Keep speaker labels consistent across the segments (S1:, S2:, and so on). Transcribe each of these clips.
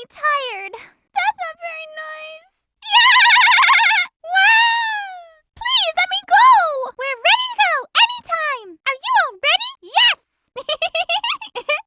S1: really tired. That's not very nice. Yeah! Wow! Please, let me go! We're ready to go anytime. Are you all ready? Yes!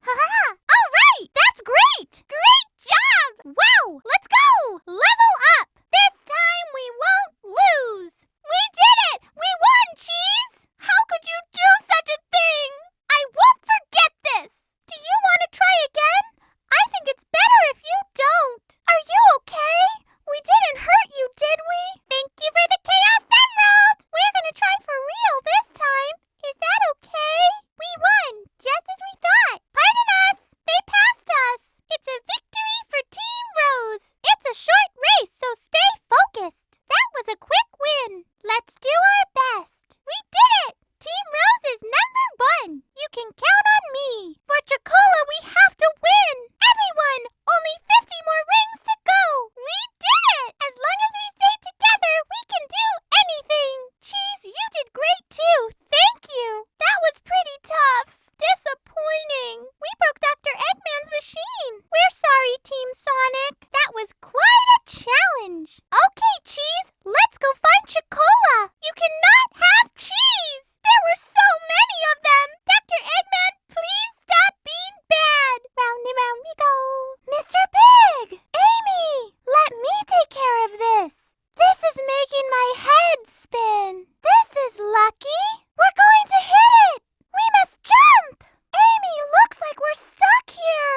S1: Haha! All right! That's great! Great job! Wow! Let's go! Level up! This time we won't lose! We did it! We won, Cheese! How could you do such a thing? I won't forget this! Do you want to try again? I think it's better if you don't. Are you okay? We didn't hurt you, did we? Thank you for the Chaos Emerald! We're gonna try for real this time. Is that okay? We won, just as we thought. Pardon us! They passed us! It's a victory for Team Rose! It's a short race, so stay focused. That was a quick win. Let's do our best. We did it! Team Rose is #1. You can count on me. For Chocola, we have to win. Everyone, only 50 more rings to go. We did it! As long as we stay together, we can do anything. Cheese, you did great too. Thank you. That was pretty tough. Disappointing. We broke Dr. Eggman's machine. We're sorry, Team Sonic. That was quite a challenge. Okay, Cheese, let's go find Chocola. You cannot have cheese. There were so many of them. Dr. Eggman, please stop being bad. Round and round we go. Mr. Big! Amy! Let me take care of this. This is making my head spin. This is lucky. We're going to hit it. We must jump. Amy, looks like we're stuck here.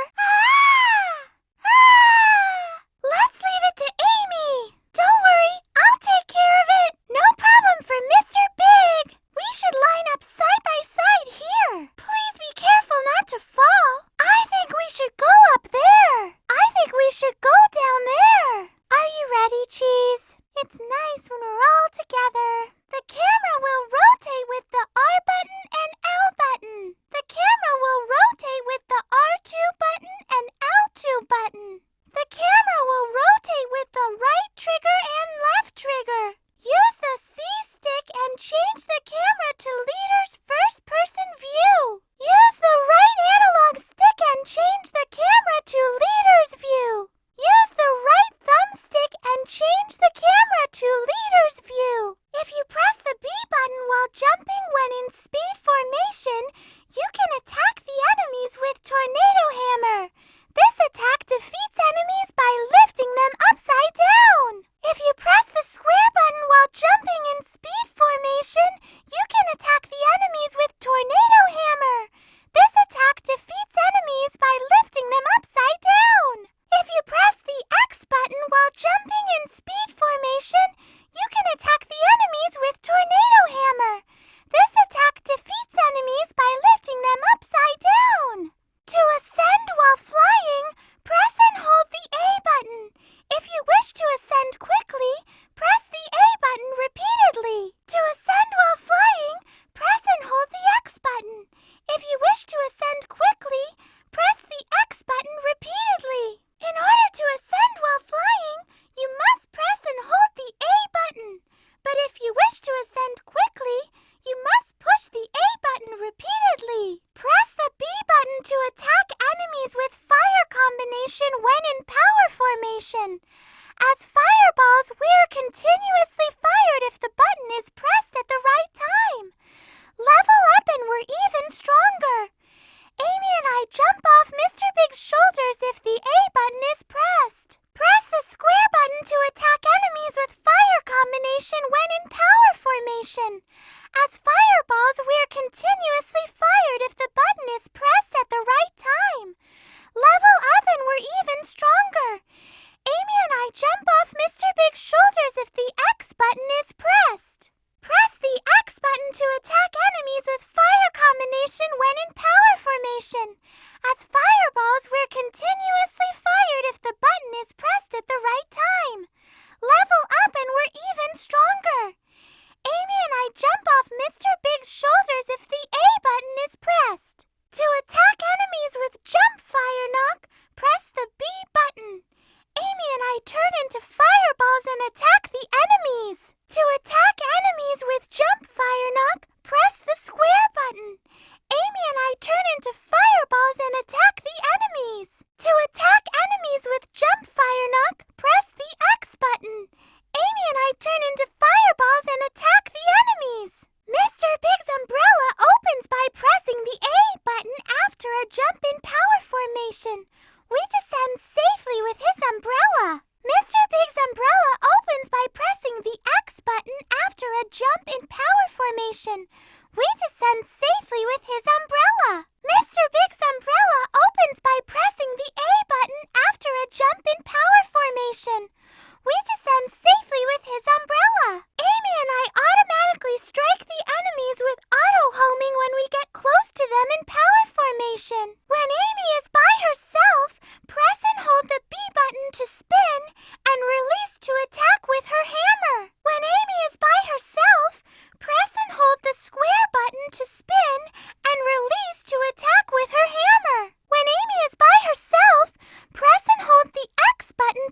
S1: Let's leave it to Amy. Don't worry, I'll take care of it. No problem for Mr. Big. We should line up side by side here. Please be careful not to fall. I think we should go up there. I think we should go down there. Are you ready, Cheese? It's nice when we're all together. The camera will rotate with the R button and L button. The camera will rotate with the R2 button and L2 button. The camera will rotate with the right trigger and left trigger. Use the C stick and change the camera to leader's first-person view. Use the right analog stick and change the camera to leader's view. Use the right thumbstick and change the camera to leader's view. If you press the B button while jumping when in speed formation, you can attack the enemies with Tornado Hammer. This attack defeats enemies by lifting them upside down. If you press the square button while jumping in speed formation, you can attack the enemies with Tornado Hammer. This attack defeats enemies by lifting them upside down. If you press the X button while jumping in speed formation, you can attack the enemies with Tornado Hammer. This attack defeats enemies by lifting them upside down. To ascend while flying, press and hold the A button. If you wish to ascend quickly, press the A button repeatedly. To ascend while flying, press and hold the X button. If you wish to ascend quickly, press the X button repeatedly. In order to ascend while flying, you must press and hold the A button. But if you wish to ascend quickly, you must push the A button repeatedly. Press the B button to attack enemies with fire combination when in power formation. As fireballs, we're continuously fired if the button is pressed at the right time. Level up and we're even stronger. Amy and I jump off Mr. Big's shoulders if the A button is pressed. Press the square button to attack enemies with fire combination when in power formation. As fireballs, we're continuously fired if the button is pressed at the right time. Level up and we're even stronger. Amy and I jump off Mr. Big's shoulders if the X button is pressed. Press the X button to attack enemies with fire combination when in power formation. As fireballs, we're continuously fired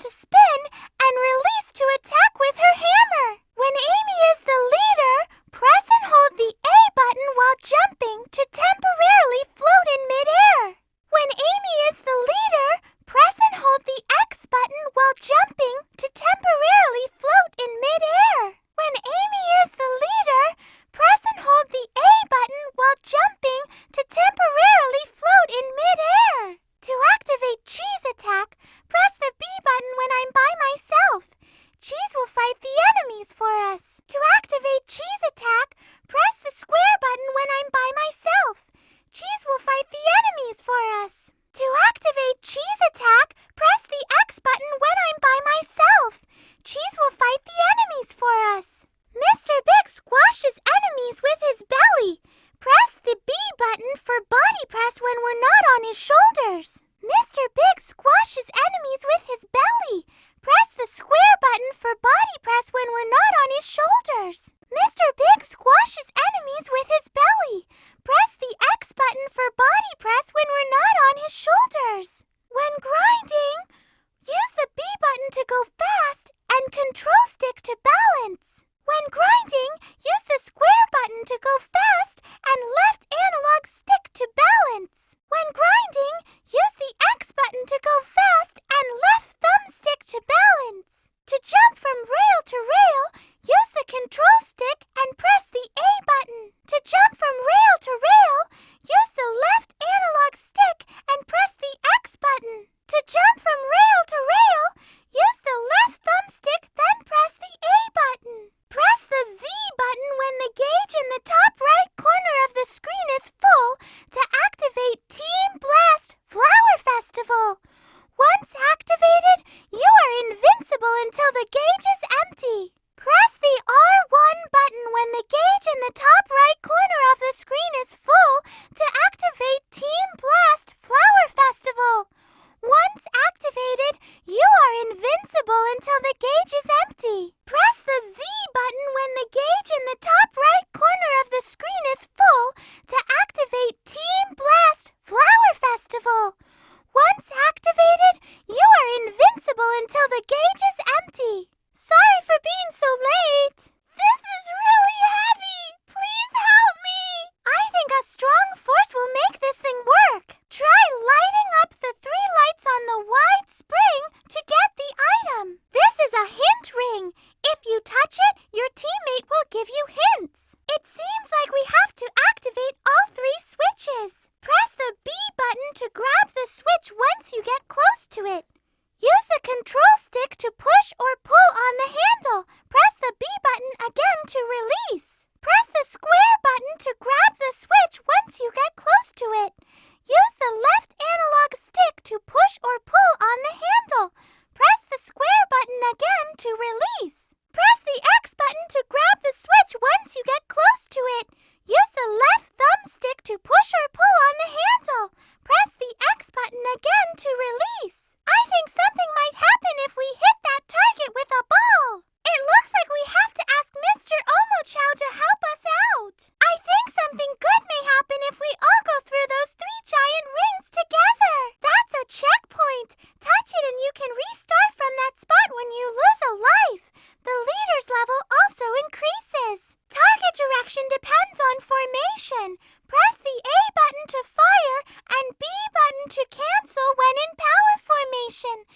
S1: to spin and release to attack with her hammer. When Amy is the leader, press and hold the A button while jumping to temporarily float in midair. When Amy is the leader, press and hold the X button while jumping to temporarily float in midair. When Amy is the leader, press and hold the A button while jumping to temporarily float in midair. To activate Cheese Attack, press the B button when I'm by myself. Cheese will fight the enemies for us. To activate Cheese Attack, press the square button when I'm by myself. Cheese will fight the enemies for us. To activate Cheese Attack, press the X button when I'm by myself. Cheese will fight the enemies for us. Mr. Big squashes enemies with his belly. Press the B button for body press when we're not on his shoulders. Mr. Big squashes enemies with his belly. Press the square button for body press when we're not on his shoulders. Mr. Big squashes enemies with his belly. Press the X button for body press when we're not on his shoulders. When grinding, use the B button to go fast and control stick to balance. When grinding, use the square button to go fast and left analog stick to balance. When grinding, use the X button to go fast and left thumbstick to balance. To jump from rail to rail, use the control stick and press the A button. To jump from rail to rail, use the left analog stick and press the X button. To jump from rail to rail, use the left thumbstick, then press the A button. Press the Z button when the gauge in the top right corner of the screen is full to activate Team Blast Flower Festival. Once activated, you are invincible until the gauge is empty. Press the R1 button when the gauge in the top right corner of the screen is full to activate Team Blast Flower Festival. Once activated, you are invincible until the gauge is empty. Press the Z button when the gauge in the top right corner of the screen is full to activate Team Blast Flower Festival. Once activated, you are invincible until the gauge is empty. Sorry for being so late. This is really heavy. Please help me. I think a strong force will make this thing work. Try lighting up the 3 lights on the wide spring to get the item. This is a hint ring. If you touch it, your teammate will give you hints. It seems like we have to activate all 3 switches. Press the B button to grab the switch once you get close to it. Use the control stick to push or pull on the handle. Press the B button again to release. Press the square button to grab the switch once you get close to it. Use the left analog stick to push or pull on the handle. Press the square button again to release. Press the X button to grab the switch once you get close to it. Use the left thumbstick to push or pull on the handle. Press the X button again to release. I think something might happen if we hit that target with a ball. It looks like we have to ask Mr. Omochow to help us out. I think something good may happen if we all go through those 3 giant rings together. That's a checkpoint. Touch it and you can restart from that spot when you lose a life. The leader's level also increases. Target direction depends on formation. Press the A button to fire and B button to cancel when in power formation.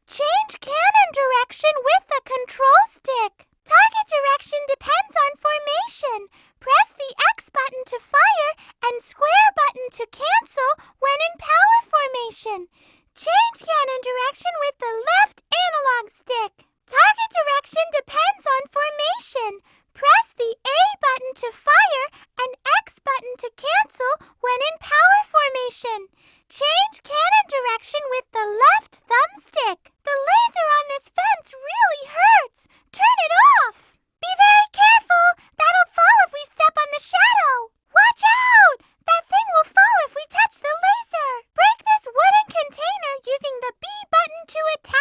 S1: Change cannon direction with the control stick. Target direction depends on formation. Press the X button to fire and square button to cancel when in power formation. Change cannon direction with the left analog stick. Target direction depends on formation. Press the A button to fire and X button to cancel when in power formation. Change cannon direction with the left thumbstick. The laser on this fence really hurts. Turn it off. Be very careful. That'll fall if we step on the shadow. Watch out. That thing will fall if we touch the laser. Break this wooden container using the B button to attack.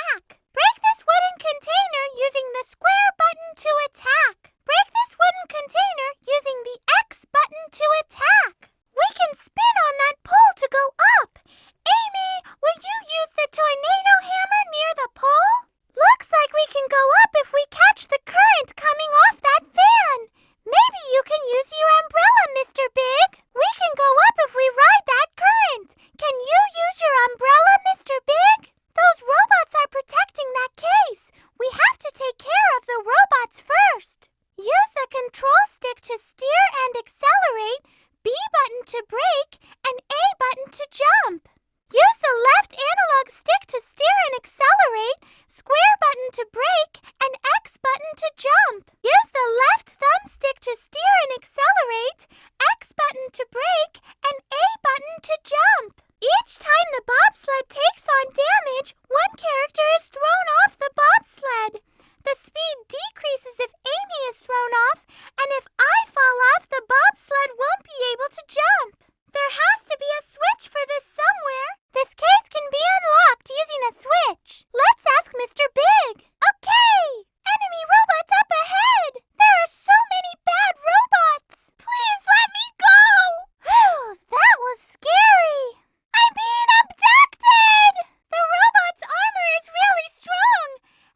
S1: to brake and X button to jump. Use the left thumbstick to steer and accelerate, X button to brake, and A button to jump. Each time the bobsled takes on damage, one character is thrown off the bobsled. The speed decreases if Amy is thrown off, and if I fall off, the bobsled won't be able to jump. There has to be a switch for this somewhere. This case can be unlocked using a switch. Let's ask Mr. Big. Okay! Enemy robots up ahead! There are so many bad robots! Please let me go! Whew, that was scary! I'm being abducted! The robot's armor is really strong!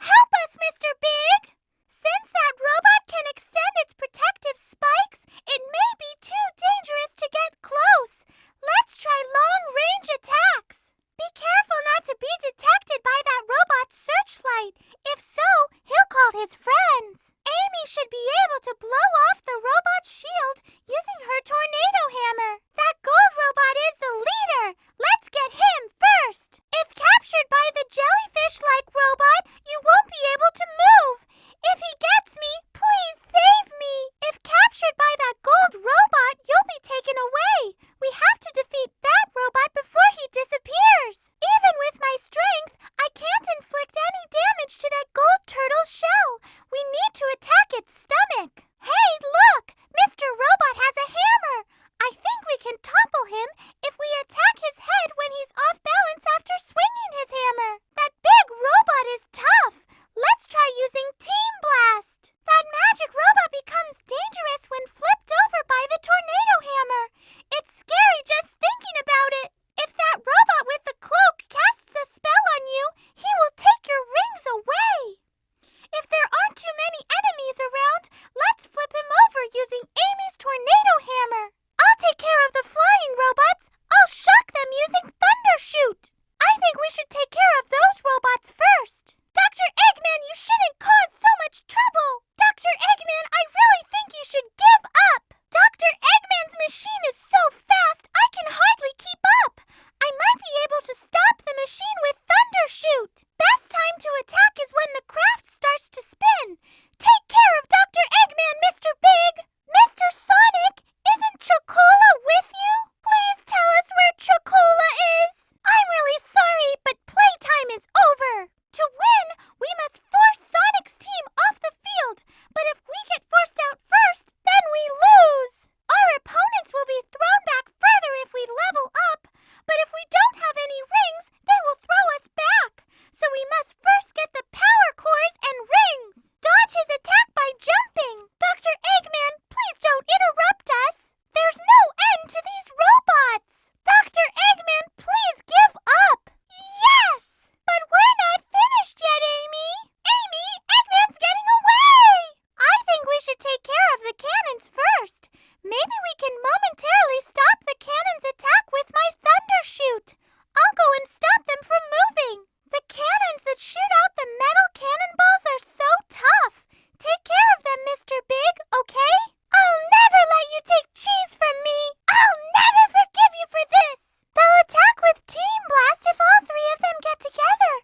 S1: Help us, Mr. Big! Since that robot can extend its protective spikes, it may be too dangerous to get close. Let's try long-range attacks. Be careful not to be detected by that robot's searchlight. If so, he'll call his friends. Amy should be able to blow off the robot's shield using her tornado hammer. That gold robot is the leader. Let's get him first. If captured by the jellyfish-like robot, you won't be able to move. If he gets me, please save me. If captured by that gold robot, you'll be taken away. We have to defeat that robot before he disappears. Even with my strength, I can't inflict any damage to that gold turtle's shell. We need to attack its stomach. Hey, look! Mr. Robot has a hammer. I think we can topple him if we attack his head when he's off balance after swinging his hammer. That big robot is tough. Let's try using Team Blast. That magic robot becomes dangerous when flipped over by the tornado hammer. It's scary just thinking about it. If that robot with the cloak casts a spell on you, he will take your rings away. If there aren't too many enemies around, let's flip him over using Amy's tornado hammer. I'll take care of the flying robots. I'll shock them using Thundershoot. I think we should take care of those robots first. Dr. Eggman, you shouldn't cause so much trouble. Dr. Eggman, I really think you should give up. Dr. Eggman's machine is so fast, I can hardly keep up. I might be able to stop the machine with Thundershoot. Best time to attack is when the craft starts to spin. Take care of Dr. Eggman, Mr. Big. Mr. Sonic, isn't Chocola with you? Please tell us where Chocola is. I'm really sorry, but playtime is over. To win, we must force Sonic's team off the field. But if we get forced out first, then we lose. Our opponents will be thrown back further if we level up. But if we don't have any rings, they will throw us back. So we must first get the power cores and rings. Dodge his attack by jumping. Dr. Eggman, please don't interrupt us. There's no end to these robots. Dr. Eggman, please give up. Yes! But we're not finished yet, Amy. Amy, Eggman's getting away. I think we should take care of the cannons first. Maybe we can momentarily stop the cannon's attack with my Thundershoot. I'll go and stop them from moving. The cannons that shoot out the metal cannonballs are so tough. Take care of them, Mr. Big, okay? I'll never let you take cheese from me. I'll never forgive you for this. They'll attack with Team Blast if all three of them get together.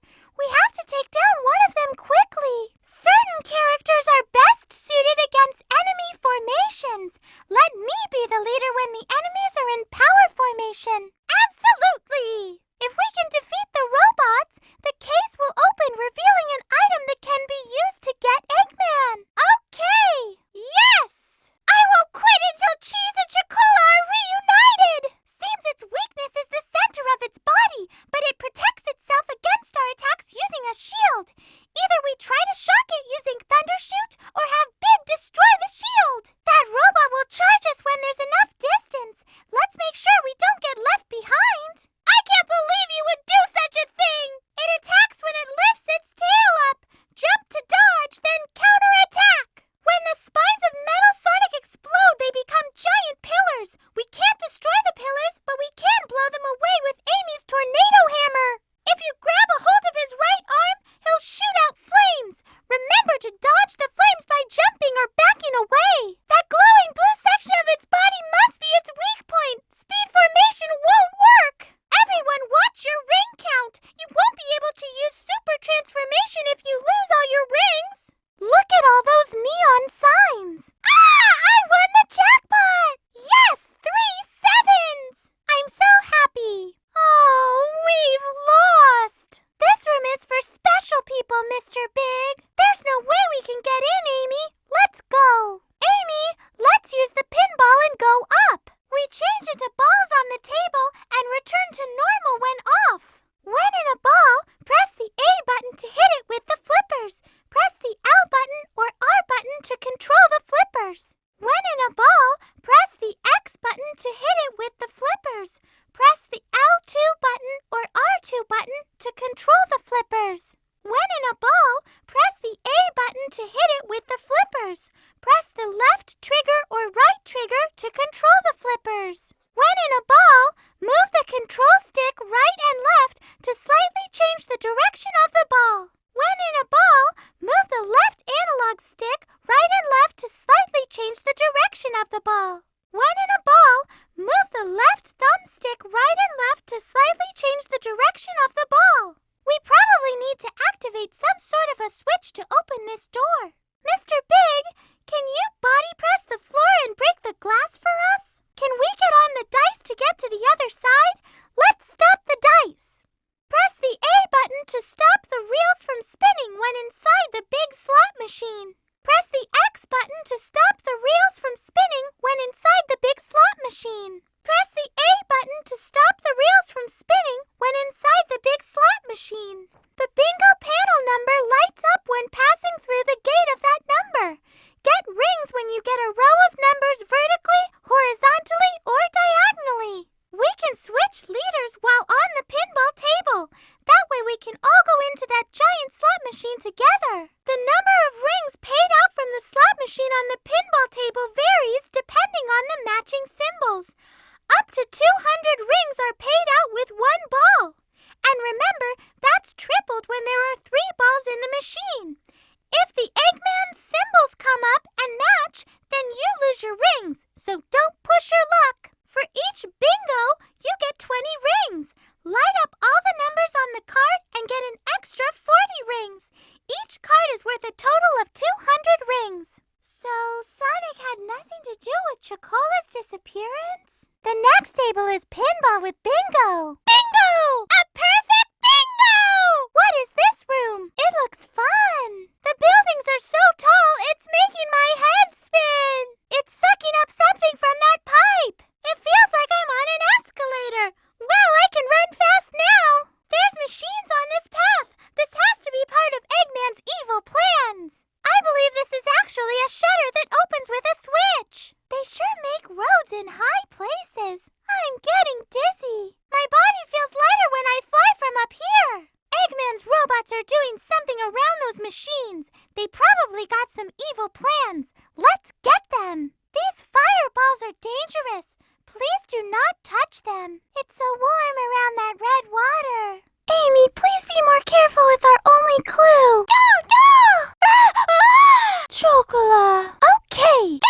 S1: We have to take down one of them quickly. Certain characters are best suited against enemy formations. Let me be the leader when the enemies are in power formation. Absolutely! If we can defeat the robots, the case will open, revealing an item that can be used to get Eggman. Okay! Yes! I won't quit until Cheese and Chocola are reunited! Seems its weakness is the center of its body, but it protects itself against our attacks using a shield. Either we try to shock it using Thundershoot or have Big destroy the shield. That robot will charge us when there's enough distance. Let's make sure we don't get left behind. I can't believe you would do such a thing! It attacks when it lifts its tail up. Jump to dodge, then counterattack. When the spines of Metal Sonic explode, they become giant pillars. We can't destroy the pillars, but we can blow them away with Amy's tornado hammer. If you grab a hold of his right arm, he'll shoot out flames. Remember to dodge the flames by your transformation if you lose all your rings. Look at all those neon signs. Ah! I won the jackpot! Yes! 3 sevens! I'm so happy. Oh, we've lost. This room is for special people, Mr. Big. There's no way we can get in, Amy. Let's go. Amy, let's use the pinball and go up. We change into balls on the table and return to normal when off. When in a ball, press the A button to hit it with the flippers. Press the L button or R button to control the flippers. When in a ball, press the X button to hit it with the flippers. Press the L2 button or R2 button to control the flippers. When in a ball, press the A button to hit it with the flippers. Press the left trigger or right trigger to control the flippers. When in a ball, move the control stick right and left to slightly change the direction of the ball. When in a ball, move the left analog stick right and left to slightly change the direction of the ball. When in a ball, move the left thumbstick right and left to slightly change the direction of the ball. We probably need to activate some sort of a switch to open this door. Mr. Big, can you body press the floor and break the glass for us? Can we get on the dice to get to the other side? Let's stop the dice. Press the A button to stop the reels from spinning when inside the big slot machine. Press the X button to stop the reels from spinning when inside the big slot machine. Press the A button to stop the reels from spinning when inside the big slot machine. The bingo panel number lights up when passing through the gate of that number. Get rings when you get a row of numbers vertically, horizontally, or diagonally. We can switch leaders while on the pinball table. That way we can all go into that giant slot machine together. The number of rings paid out from the slot machine on the pinball table varies depending on the matching symbols. Up to 200 rings are paid out with one ball. And remember, that's tripled when there are 3 balls in the machine. If the Eggman's symbols come up and match, then you lose your rings, so don't push your luck. For each bingo, you get 20 rings. Light up all the numbers on the card and get an extra 40 rings. Each card is worth a total of 200 rings. So, Sonic had nothing to do with Chocola's disappearance? The next table is pinball with bingo. Bingo! A perfect bingo! What is this room? It looks fun. The buildings are so tall, it's making my head spin. It's sucking up something from that pipe. It feels like I'm on an escalator. Well, I can run fast now. There's machines on this path. This has to be part of Eggman's evil plans. I believe this is actually a shutter that opens with a switch. They sure make roads in high places. I'm getting dizzy. My body feels lighter when I fly from up here. Eggman's robots are doing something around those machines. They probably got some evil plans. Let's get them. These fireballs are dangerous. Please do not touch them. It's so warm around that red water. Amy, please be more careful with our only clue. No, no! Chocola. Okay.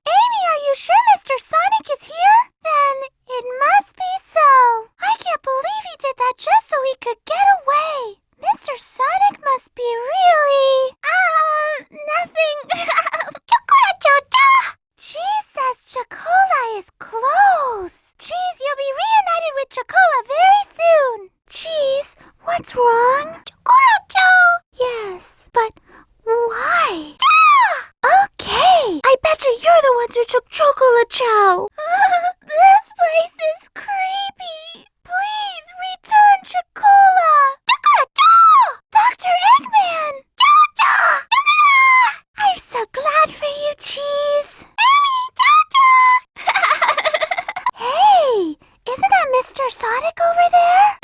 S1: Amy, are you sure Mr. Sonic is here? Then it must be so. I can't believe he did that just so he could get away. Mr. Sonic must be really... nothing. Chocola. Cheese says Chocola is close. Cheese, you'll be reunited with Chocola very soon. Cheese, what's wrong? Chocola. Yes, but why? Okay, I bet you're the ones who took Chocola Chow. This place is creepy. Please return Chocola. Dr. Eggman. I'm so glad for you, Cheese. Hey, isn't that Mr. Sonic over there?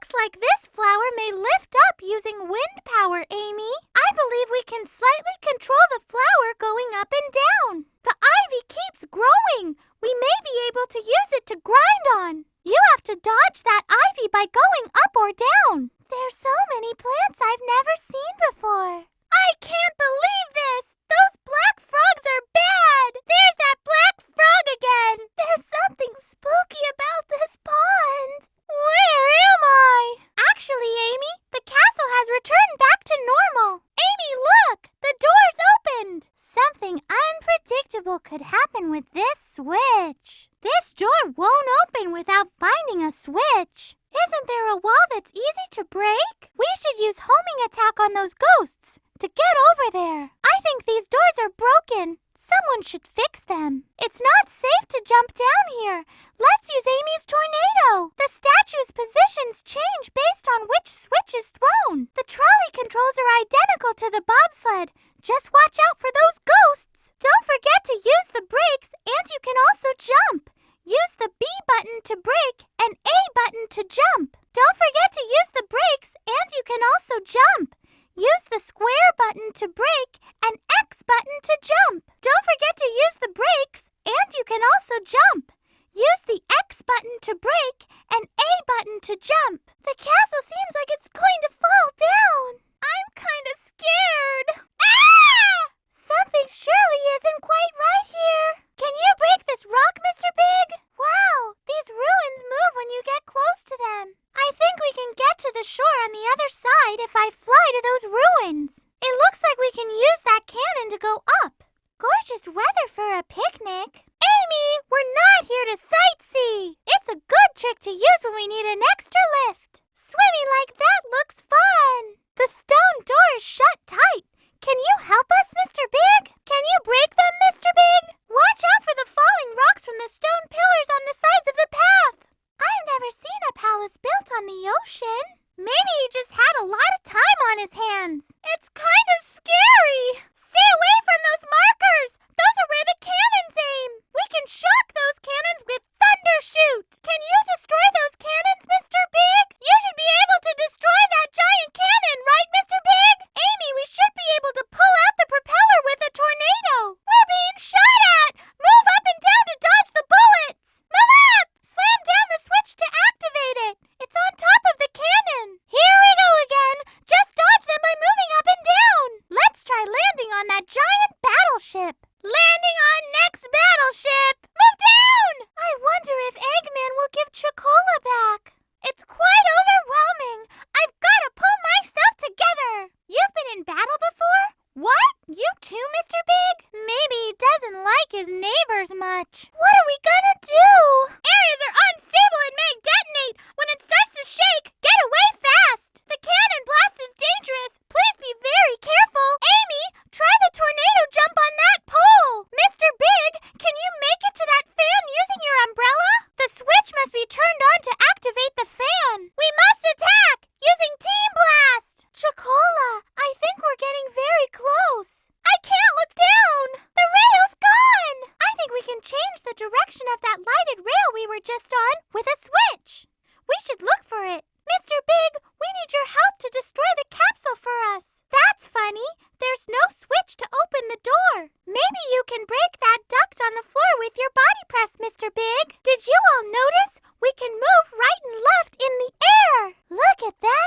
S1: Looks like this flower may lift up using wind power, Amy. I believe we can slightly control the flower going up and down. The ivy keeps growing. We may be able to use it to grind on. You have to dodge that ivy by going up or down. There's so many plants I've never seen before. I can't believe this! Those black frogs are bad! There's that black frog again! There's something spooky about this pond. Where am I? Actually, Amy, the castle has returned back to normal. Amy, look! The door's opened! Something unpredictable could happen with this switch. This door won't open without finding a switch. Isn't there a wall that's easy to break? We should use homing attack on those ghosts to get over there. I think these doors are broken. Someone should fix them. It's not safe to jump down here. Let's use Amy's tornado. The statue's positions change based on which switch is thrown. The trolley controls are identical to the bobsled. Just watch out for those ghosts. Don't forget to use the brakes, and you can also jump. Use the B button to brake and A button to jump. Don't forget to use the brakes, and you can also jump. Use the square button to brake and X button to jump. Don't forget to use the brakes, and you can also jump. Use the X button to brake and A button to jump. The castle seems like it's going to fall down. I'm kind of scared. Ah! Something surely isn't quite right here. Can you break this rock, Mr. Big? Wow, these ruins move when you get close to them. I think we can get to the shore on the other side if I fly to those ruins. It looks like we can use that cannon to go up. Gorgeous weather for a picnic. Amy, we're not here to sightsee. It's a good trick to use when we need an extra lift. Swimming like that looks fun. The stone door is shut tight. Can you help us, Mr. Big? Can you break them, Mr. Big? Watch out for the falling rocks from the stone pillars on the sides of the path. I've never seen a palace built on the ocean. Maybe he just had a lot of time on his hands. It's kind of scary. Stay away from those markers. Those are where the cannons aim. We can shock those cannons with thunder shoot. Can you destroy those cannons, Mr. Big? You should be able to destroy that giant cannon, right, Mr. Big? Amy, we should be able to pull out the propeller with a tornado. We're being shot at. Move up and down to dodge the bullets. Move up. Slam down the switch to activate it. It's on top of the cannon. Here we go again. Just dodge them by moving up and down. Let's try landing on that giant battleship. Landing on next battleship. Move down. I wonder if Eggman will give Chocola back. It's quite overwhelming. I've got to pull myself together. You've been in battle before? What? You too, Mr. Big? Maybe he doesn't like his neighbors much. What are we gonna do? Areas are unstable and may detonate. When it starts to shake, get away fast. The cannon blast is dangerous. Please be very careful. Amy, try the tornado jump on that pole. Mr. Big, can you make it to that fan using your umbrella? The switch must be turned on to activate the fan. We must attack using Team Blast. Chocola, I think we're getting very close. I can't look down. The rail's gone. I think we can change the direction of that lighted rail we were just on with a switch. We should look for it. Mr. Big, we need your help to destroy the capsule for us. That's funny. There's no switch to open the door. Maybe you can break that duct on the floor with your body press, Mr. Big. Did you all notice? We can move right and left in the air. Look at that.